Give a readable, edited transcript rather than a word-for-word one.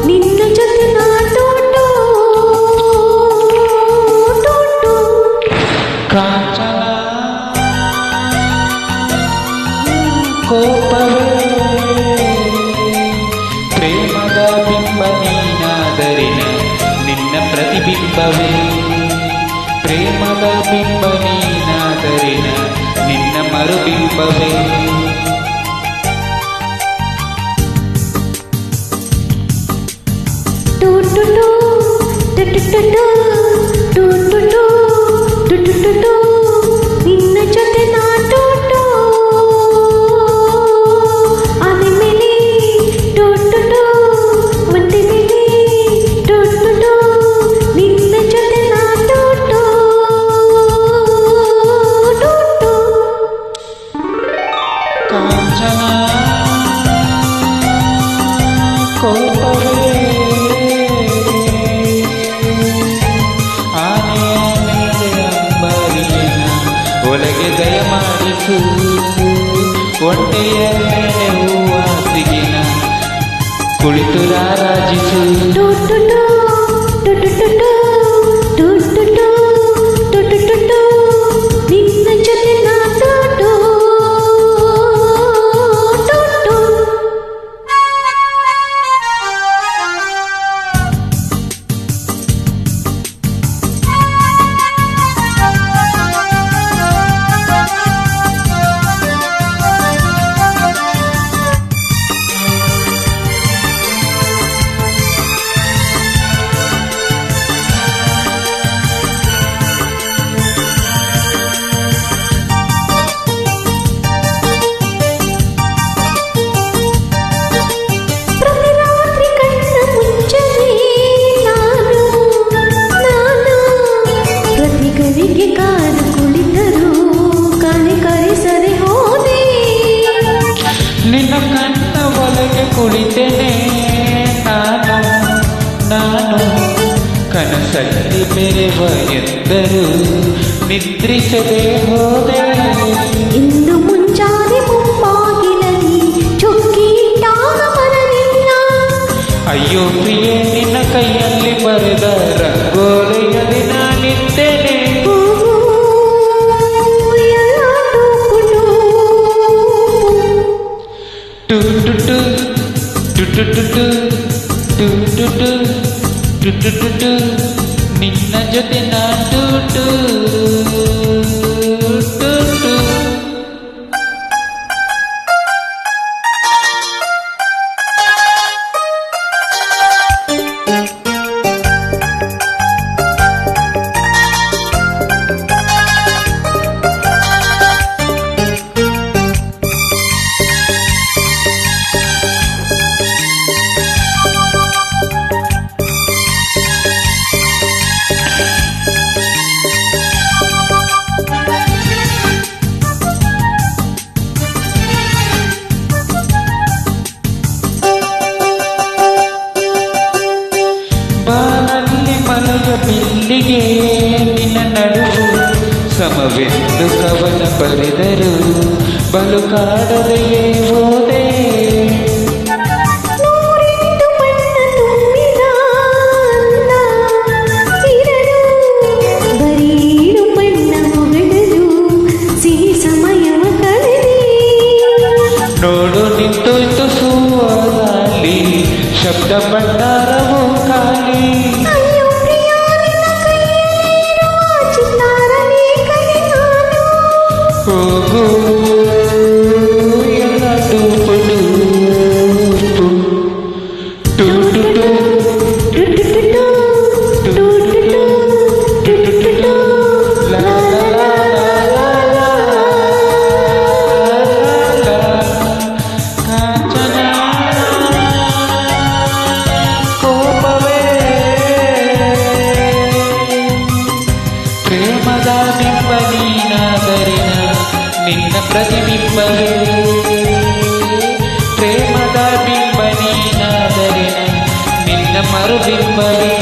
ನಿನ್ನ ಜೊತೆ ಕಾಂಚನ ಕೋಪವೇ ಪ್ರೇಮದ ಬಿಂಬ ನೀನಾದರಿನ ನಿನ್ನ ಪ್ರತಿಬಿಂಬವೇ ಪ್ರೇಮದ ಬಿಂಬ ನೀನಾದರಿನ ನಿನ್ನ ಮರುಬಿಂಬವೇ ನಿನ್ನ ಜೊತೆ ಆದ ಮೇಲೆ ಒಂದೇ ಮೇಲೆ ನಿನ್ನ ಜೊತೆ ಕಾಂಚನ ಕೋಪವೇ ಒಳಗೆ ದಯಮಾಡಿಸು ಹೊಟ್ಟೆಯ ಮೇಲೆ ಹೂವಾಸಿಗಿನ ಕುಳಿತು ರಾರಾಜಿಸು ನಿನ್ನ ಜೊತೆ ಕಾದು ಕುಳಿತರು ಕಣೆ ಕರೆಸದೆ ಹೋದೆ ನಿನ್ನ ಕಣ್ಣ ಒಳಗೆ ಕುಳಿತೇನೆ ನಾನು ಕನಸಲ್ಲಿ ಬೆರೆವ ಎಂದರು ನಿದ್ರಿಸದೆ ಹೋದೆ ಇನ್ನು ಮುಂಜಾನೆ ಮುಂಬಾಗಿಲಲ್ಲಿ ಚುಕ್ಕಿಟ್ಟಾಗ ಬರಲಿಲ್ಲ ಅಯ್ಯೋ ಪ್ರಿಯೆ ನಿನ್ನ ಕೈಯಲ್ಲಿ ಬರೆದ ರಂಗೋಲಿಯಲ್ಲಿ ನಾನಿದ್ದೇನೆ ನಿನ್ನ ಜೊತೆ ಬಿಲ್ಲಿಗೆ ನಿನ್ನ ನಡುವು ಸಮವೆಂದು ಕವನ ಬರೆದರು ಬಲು ಕಾಡದೆಯೇ ಹೋದೆ ನೋಡು ನಿಂತೋಯ್ತು ಸೂವಲ್ಲಿ ಶಬ್ದ ಭಂಡಾರವು ಖಾಲಿ ಹೋಗು ಎಲ್ಲ ಟೂಪುಡು ಪ್ರೇಮದ ಬಿಂಬ ನೀನಾದರಿನ ನಿನ್ನ ಪ್ರತಿಬಿಂಬವೇ ಪ್ರೇಮದ ಬಿಂಬ ನೀನಾದರಿನ ನಿನ್ನ ಮರುಬಿಂಬವೇ